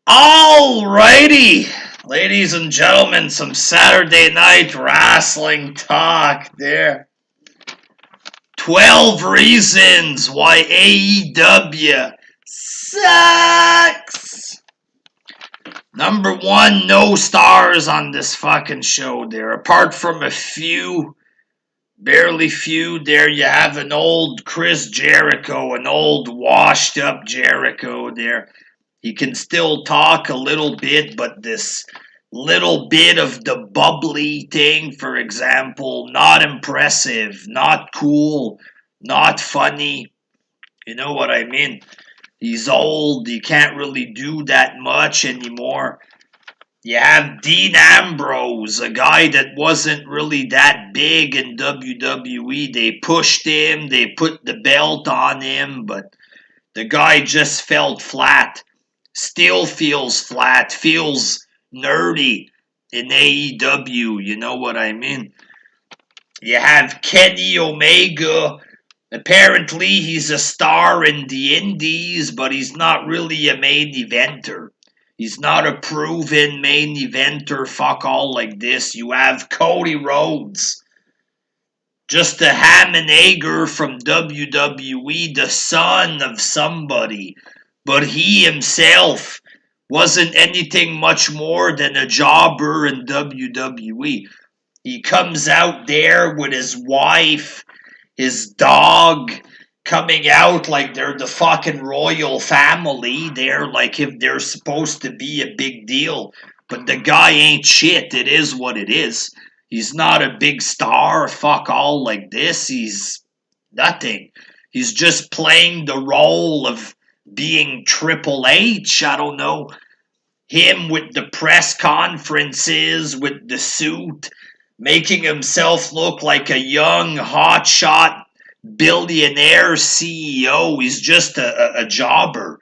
Alrighty, ladies and gentlemen, some Saturday night wrestling talk there. 12 reasons why AEW sucks. Number one, no stars on this fucking show there. Apart from a few, barely few there, you have an old Chris Jericho, an old washed up Jericho there. He can still talk a little bit, but this little bit of the bubbly thing, for example, not impressive, not cool, not funny. You know what I mean? He's old, he can't really do that much anymore. You have Dean Ambrose, a guy that wasn't really that big in WWE. They pushed him, they put the belt on him, but the guy just felt flat. Still feels flat, feels nerdy in AEW, you know what I mean? You have Kenny Omega. Apparently he's a star in the indies, but he's not really a main eventer. He's not a proven main eventer, fuck all like this. You have Cody Rhodes. Just a ham and egger from WWE, the son of somebody. But he himself wasn't anything much more than a jobber in WWE. He comes out there with his wife, his dog, coming out like they're the fucking royal family. They're like if they're supposed to be a big deal. But the guy ain't shit. It is what it is. He's not a big star, fuck all like this. He's nothing. He's just playing the role of being Triple H, I don't know. Him with the press conferences, with the suit, making himself look like a young, hotshot, billionaire CEO. He's just a jobber.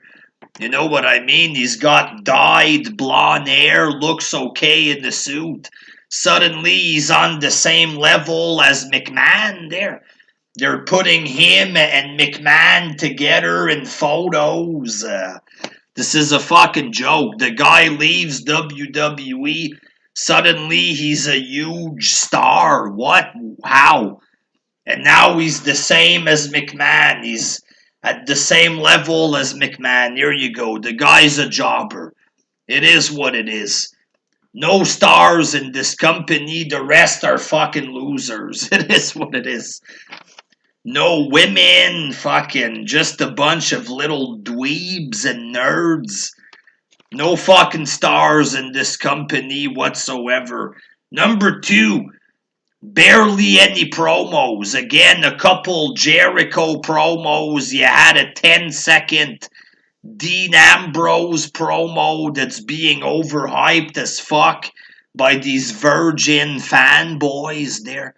You know what I mean? He's got dyed blonde hair, looks okay in the suit. Suddenly he's on the same level as McMahon there. They're putting him and McMahon together in photos. This is a fucking joke. The guy leaves WWE. Suddenly he's a huge star. What? How? And now he's the same as McMahon. He's at the same level as McMahon. Here you go. The guy's a jobber. It is what it is. No stars in this company. The rest are fucking losers. It is what it is. No women, fucking just a bunch of little dweebs and nerds. No fucking stars in this company whatsoever. Number two, barely any promos. Again, a couple Jericho promos. You had a 10-second Dean Ambrose promo that's being overhyped as fuck by these virgin fanboys there.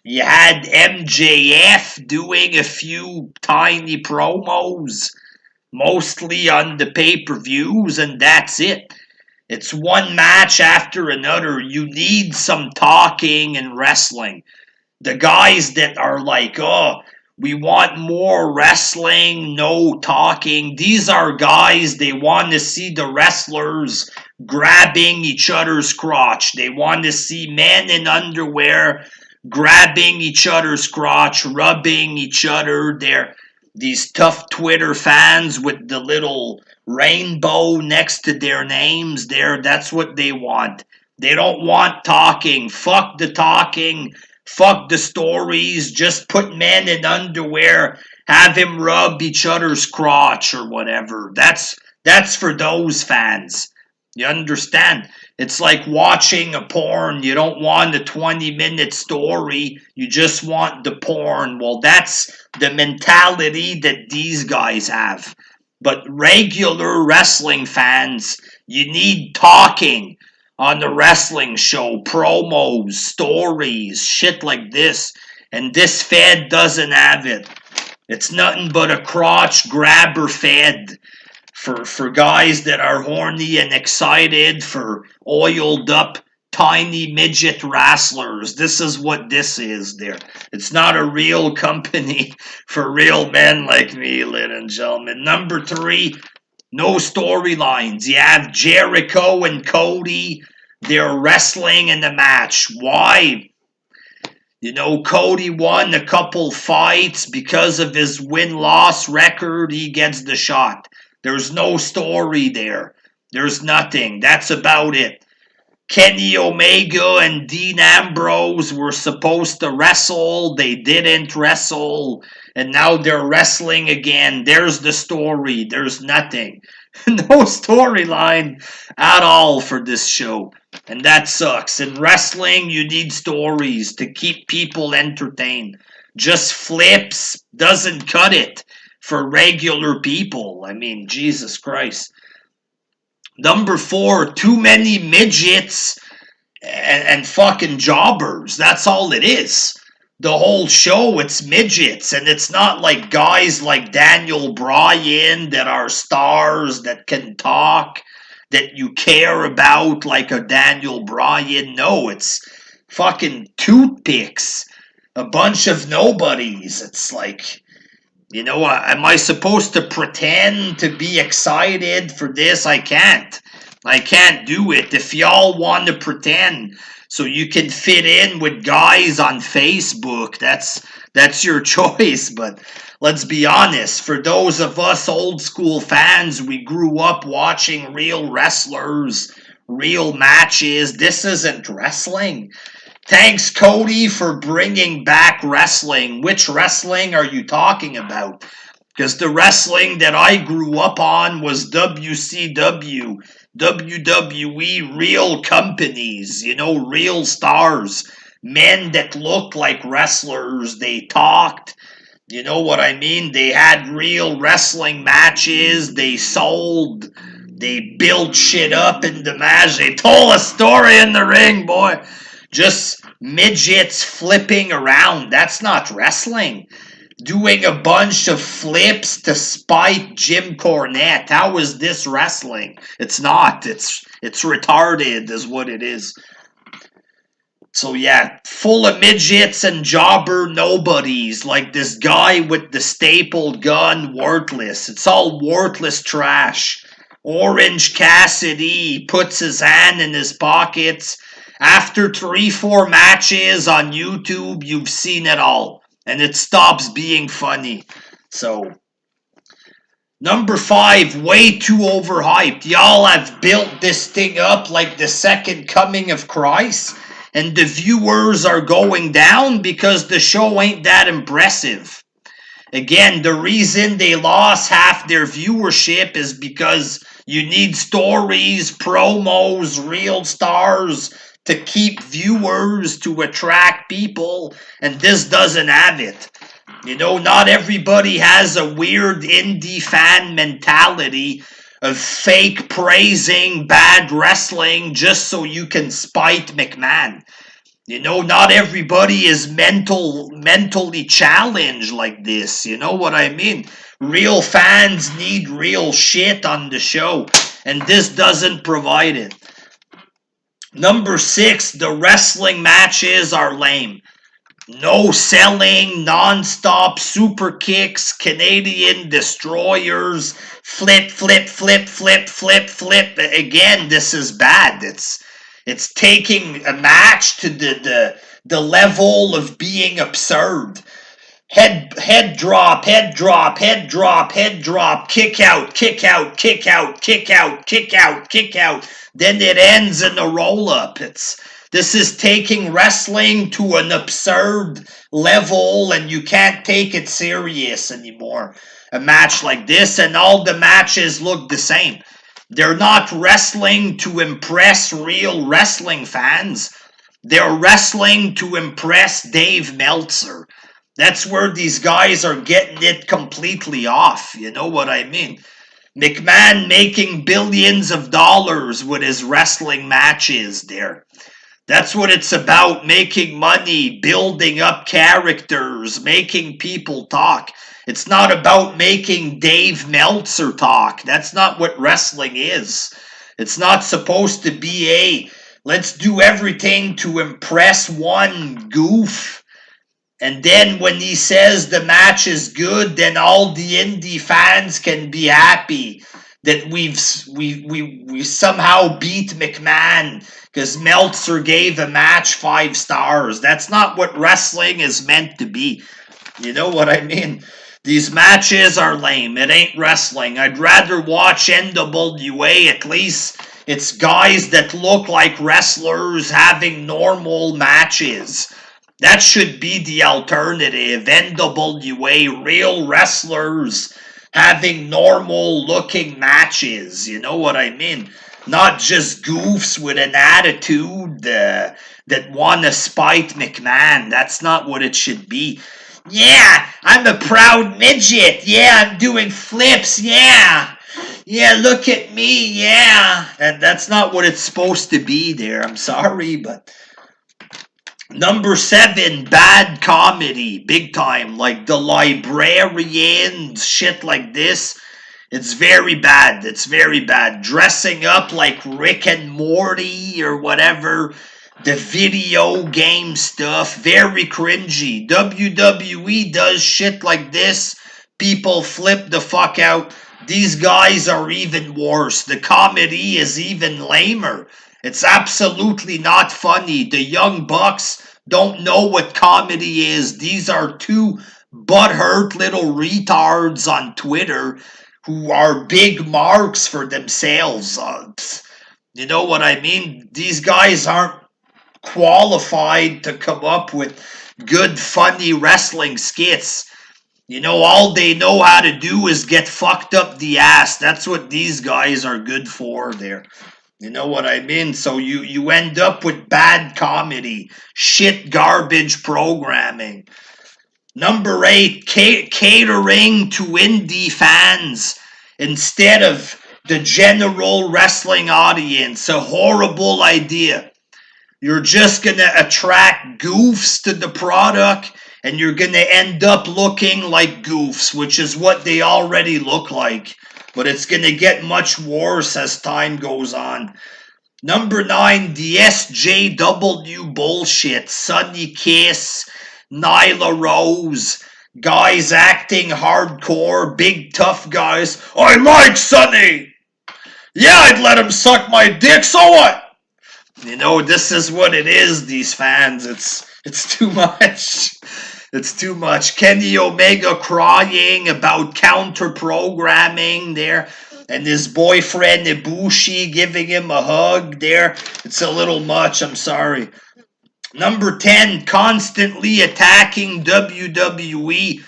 You had MJF doing a few tiny promos, mostly on the pay-per-views, and that's it. It's one match after another. You need some talking and wrestling. The guys that are like, oh, we want more wrestling, no talking. These are guys, they want to see the wrestlers grabbing each other's crotch. They want to see men in underwear grabbing each other's crotch, rubbing each other. They're these tough Twitter fans with the little rainbow next to their names there. That's what they want. They don't want talking. Fuck the talking. Fuck the stories. Just put men in underwear. Have him rub each other's crotch or whatever. That's for those fans. You understand? It's like watching a porn. You don't want a 20-minute story. You just want the porn. Well, that's the mentality that these guys have. But regular wrestling fans, you need talking on the wrestling show. Promos, stories, shit like this. And this fed doesn't have it. It's nothing but a crotch grabber fed. For guys that are horny and excited, for oiled up tiny midget wrestlers. This is what this is there. It's not a real company for real men like me, ladies and gentlemen. Number three, No storylines. You have Jericho and Cody. They're wrestling in the match. Why? You know, Cody won a couple fights because of his win-loss record. He gets the shot. There's no story there. There's nothing. That's about it. Kenny Omega and Dean Ambrose were supposed to wrestle. They didn't wrestle. And now they're wrestling again. There's the story. There's nothing. No storyline at all for this show. And that sucks. In wrestling, you need stories to keep people entertained. Just flips doesn't cut it for regular people. I mean, Jesus Christ. Number 4, too many midgets and fucking jobbers. That's all it is. The whole show, it's midgets, and it's not like guys like Daniel Bryan that are stars that can talk, that you care about like a Daniel Bryan. No, it's fucking toothpicks. A bunch of nobodies. It's like, you know, am I supposed to pretend to be excited for this? I can't. I can't do it. If y'all want to pretend so you can fit in with guys on Facebook, that's your choice. But let's be honest, for those of us old school fans, we grew up watching real wrestlers, real matches. This isn't wrestling. Thanks, Cody, for bringing back wrestling. Which wrestling are you talking about? Because the wrestling that I grew up on was WCW, WWE, real companies, you know, real stars, men that looked like wrestlers. They talked, you know what I mean? They had real wrestling matches. They sold. They built shit up in the match. They told a story in the ring, boy. Just midgets flipping around. That's not wrestling. Doing a bunch of flips to spite Jim Cornette. How is this wrestling? It's not. It's retarded is what it is. So yeah, full of midgets and jobber nobodies, like this guy with the stapled gun, worthless. It's all worthless trash. Orange Cassidy puts his hand in his pockets. After 3-4 matches on YouTube, you've seen it all. And it stops being funny. So, number 5, way too overhyped. Y'all have built this thing up like the second coming of Christ. And the viewers are going down because the show ain't that impressive. Again, the reason they lost half their viewership is because you need stories, promos, real stars to keep viewers, to attract people, and this doesn't have it. You know, not everybody has a weird indie fan mentality of fake praising bad wrestling just so you can spite McMahon. You know, not everybody is mentally challenged like this. You know what I mean? Real fans need real shit on the show, and this doesn't provide it. Number 6, the wrestling matches are lame. No selling, non-stop super kicks, Canadian destroyers, flip, flip, flip, flip, flip, flip. Again, this is bad. It's taking a match to the level of being absurd. Head drop, head drop, head drop, head drop, kick out, kick out, kick out, kick out, kick out, kick out. Then it ends in a roll-up. This is taking wrestling to an absurd level, and you can't take it serious anymore. A match like this, and all the matches look the same. They're not wrestling to impress real wrestling fans. They're wrestling to impress Dave Meltzer. That's where these guys are getting it completely off. You know what I mean? McMahon making billions of dollars with his wrestling matches there. That's what it's about, making money, building up characters, making people talk. It's not about making Dave Meltzer talk. That's not what wrestling is. It's not supposed to be let's do everything to impress one goof. And then when he says the match is good, then all the indie fans can be happy. that we somehow beat McMahon because Meltzer gave a match 5 stars. That's not what wrestling is meant to be. You know what I mean? These matches are lame. It ain't wrestling. I'd rather watch NWA. At least it's guys that look like wrestlers having normal matches. That should be the alternative. NWA, real wrestlers having normal looking matches. You know what I mean? Not just goofs with an attitude that want to spite McMahon. That's not what it should be. Yeah, I'm a proud midget. Yeah, I'm doing flips. Yeah. Yeah, look at me. Yeah. And that's not what it's supposed to be there. I'm sorry, but number 7, bad comedy, big time, like The Librarian, shit like this. It's very bad. It's very bad. Dressing up like Rick and Morty or whatever. The video game stuff, very cringy. WWE does shit like this. People flip the fuck out. These guys are even worse. The comedy is even lamer. It's absolutely not funny. The Young Bucks don't know what comedy is. These are two butthurt little retards on Twitter who are big marks for themselves. You know what I mean? These guys aren't qualified to come up with good, funny wrestling skits. You know, all they know how to do is get fucked up the ass. That's what these guys are good for there. You know what I mean? So you end up with bad comedy, shit garbage programming. Number 8, catering to indie fans instead of the general wrestling audience. A horrible idea. You're just going to attract goofs to the product, and you're going to end up looking like goofs, which is what they already look like. But it's going to get much worse as time goes on. Number 9, the SJW bullshit. Sunny Kiss, Nyla Rose, guys acting hardcore, big tough guys. I like Sunny! Yeah, I'd let him suck my dick, so what? You know, this is what it is, these fans. It's too much. It's too much. Kenny Omega crying about counter-programming there. And his boyfriend Ibushi giving him a hug there. It's a little much, I'm sorry. Number 10, constantly attacking WWE.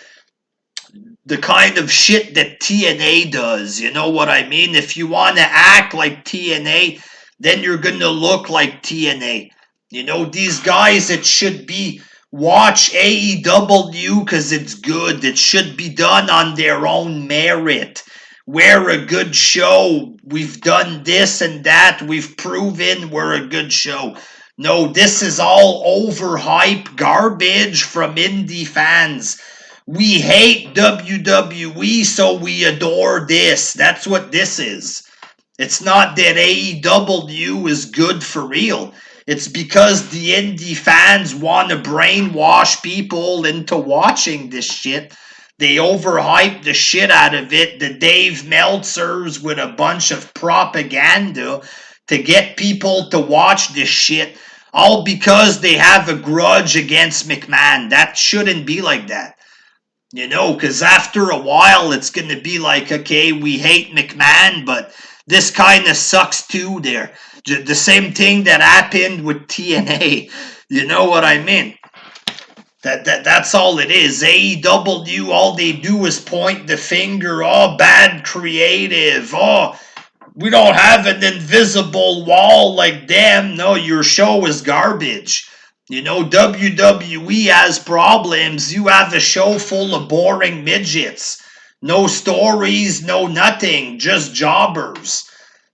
The kind of shit that TNA does. You know what I mean? If you want to act like TNA, then you're going to look like TNA. You know, these guys, it should be watch AEW because it's good. It should be done on their own merit. We're a good show. We've done this and that. We've proven we're a good show. No, this is all overhype garbage from indie fans. We hate WWE, so we adore this. That's what this is. It's not that AEW is good for real. It's because the indie fans want to brainwash people into watching this shit. They overhype the shit out of it. The Dave Meltzers with a bunch of propaganda to get people to watch this shit. All because they have a grudge against McMahon. That shouldn't be like that. You know, because after a while it's going to be like, okay, we hate McMahon, but this kind of sucks too there. The same thing that happened with TNA. You know what I mean? That's all it is. AEW, all they do is point the finger. Oh, bad creative. Oh, we don't have an invisible wall like them. No, your show is garbage. You know, WWE has problems. You have a show full of boring midgets. No stories, no nothing, just jobbers.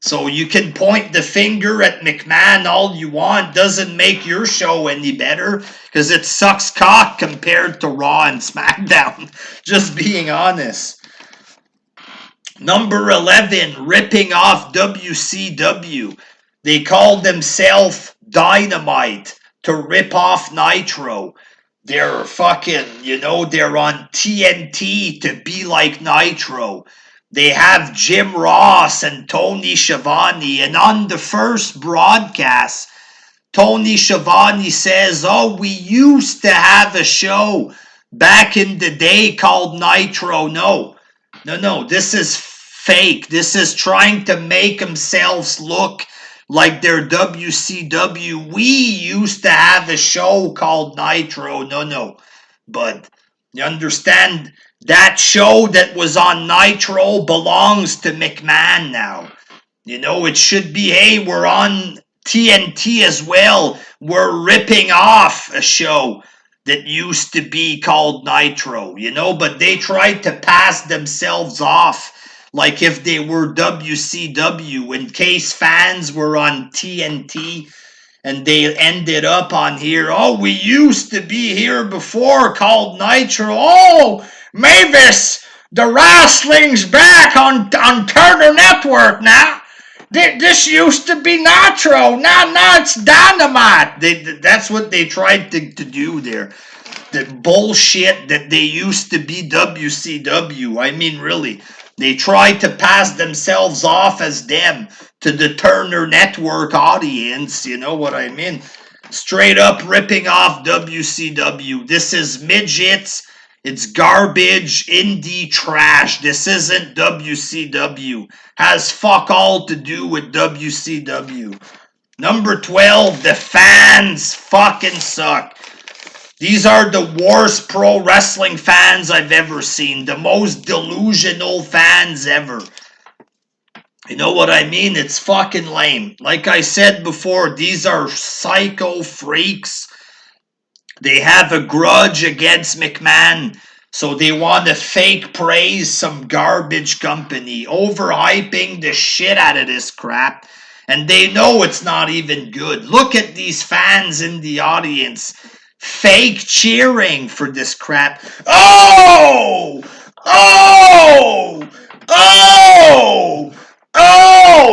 So you can point the finger at McMahon all you want. Doesn't make your show any better because it sucks cock compared to Raw and SmackDown. Just being honest. Number 11, ripping off WCW. They called themselves Dynamite to rip off Nitro. They're fucking, you know, they're on TNT to be like Nitro. They have Jim Ross and Tony Schiavone, and on the first broadcast, Tony Schiavone says, "Oh, we used to have a show back in the day called Nitro." No, this is fake. This is trying to make themselves look like they're WCW. We used to have a show called Nitro. No. But you understand, that show that was on Nitro belongs to McMahon now. It should be, hey, we're on TNT as well. We're ripping off a show that used to be called Nitro, but they tried to pass themselves off like if they were WCW, in case fans were on TNT and they ended up on here. "Oh, we used to be here before called Nitro. Oh, Mavis, the wrestling's back on Turner Network now. This used to be Nitro. Now it's Dynamite." That's what they tried to do there. The bullshit that they used to be WCW. I mean, really. They tried to pass themselves off as them to the Turner Network audience. You know what I mean? Straight up ripping off WCW. This is midgets. It's garbage, indie trash. This isn't WCW. Has fuck all to do with WCW. Number 12, the fans fucking suck. These are the worst pro wrestling fans I've ever seen. The most delusional fans ever. You know what I mean? It's fucking lame. Like I said before, these are psycho freaks. They have a grudge against McMahon, so they want to fake praise some garbage company, overhyping the shit out of this crap, and they know it's not even good. Look at these fans in the audience, fake cheering for this crap. Oh!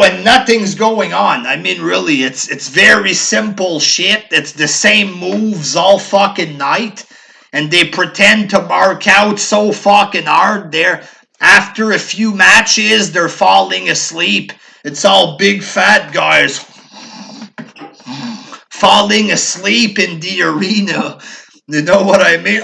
And nothing's going on. I mean, really, it's very simple shit. It's the same moves all fucking night, and they pretend to mark out so fucking hard there. After a few matches, they're falling asleep. It's all big fat guys falling asleep in the arena. You know what I mean?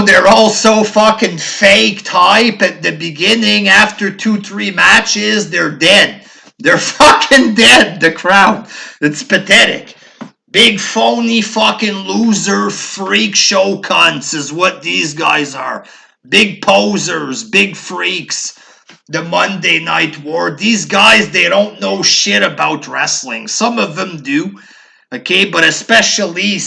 They're all so fucking faked hype at the beginning. After 2-3 matches, they're dead. They're fucking dead, the crowd. It's pathetic. Big phony fucking loser freak show cunts is what these guys are. Big posers, big freaks. The Monday Night War. These guys, they don't know shit about wrestling. Some of them do. Okay, but especially,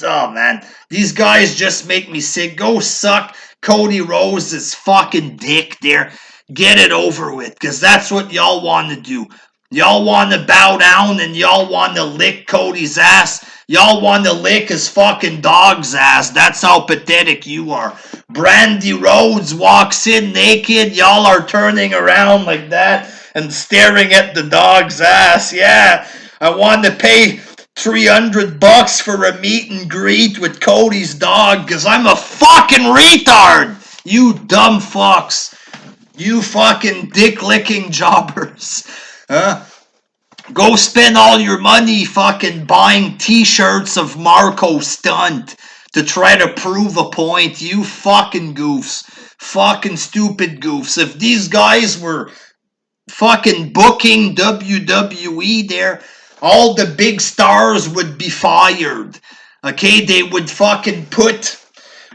oh man, these guys just make me sick. Go suck Cody Rhodes' fucking dick there. Get it over with, because that's what y'all want to do. Y'all want to bow down and y'all want to lick Cody's ass. Y'all want to lick his fucking dog's ass. That's how pathetic you are. Brandy Rhodes walks in naked. Y'all are turning around like that and staring at the dog's ass. Yeah, I want to pay $300 for a meet and greet with Cody's dog because I'm a fucking retard. You dumb fucks. You fucking dick-licking jobbers. Go spend all your money fucking buying t-shirts of Marco Stunt to try to prove a point. You fucking goofs. Fucking stupid goofs. If these guys were fucking booking WWE there, all the big stars would be fired. Okay, they would fucking put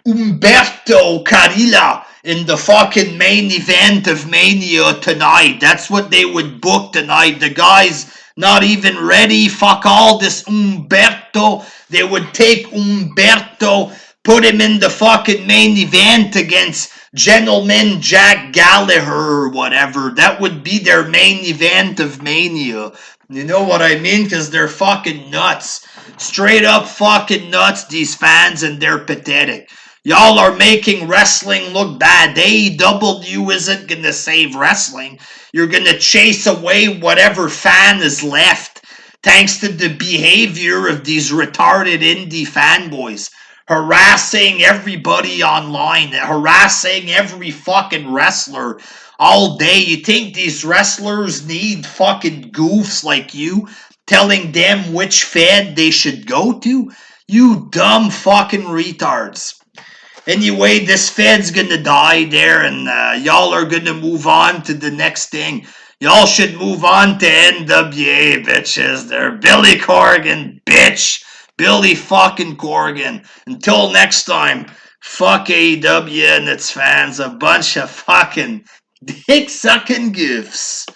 Umberto Carrilla in the fucking main event of Mania tonight. That's what they would book tonight. The guy's not even ready. Fuck all this Umberto. They would take Umberto, put him in the fucking main event against Gentleman Jack Gallagher or whatever. That would be their main event of Mania. You know what I mean? Because they're fucking nuts. Straight up fucking nuts, these fans, and they're pathetic. Y'all are making wrestling look bad. AEW isn't going to save wrestling. You're going to chase away whatever fan is left, thanks to the behavior of these retarded indie fanboys. harassing everybody online, harassing every fucking wrestler all day. You think these wrestlers need fucking goofs like you telling them which fed they should go to? You dumb fucking retards. Anyway, this Fed's gonna die there, and y'all are gonna move on to the next thing. Y'all should move on to NWA, bitches. They're Billy Corgan, bitch. Billy fucking Corgan. Until next time, fuck AEW and its fans. A bunch of fucking dick-sucking goofs.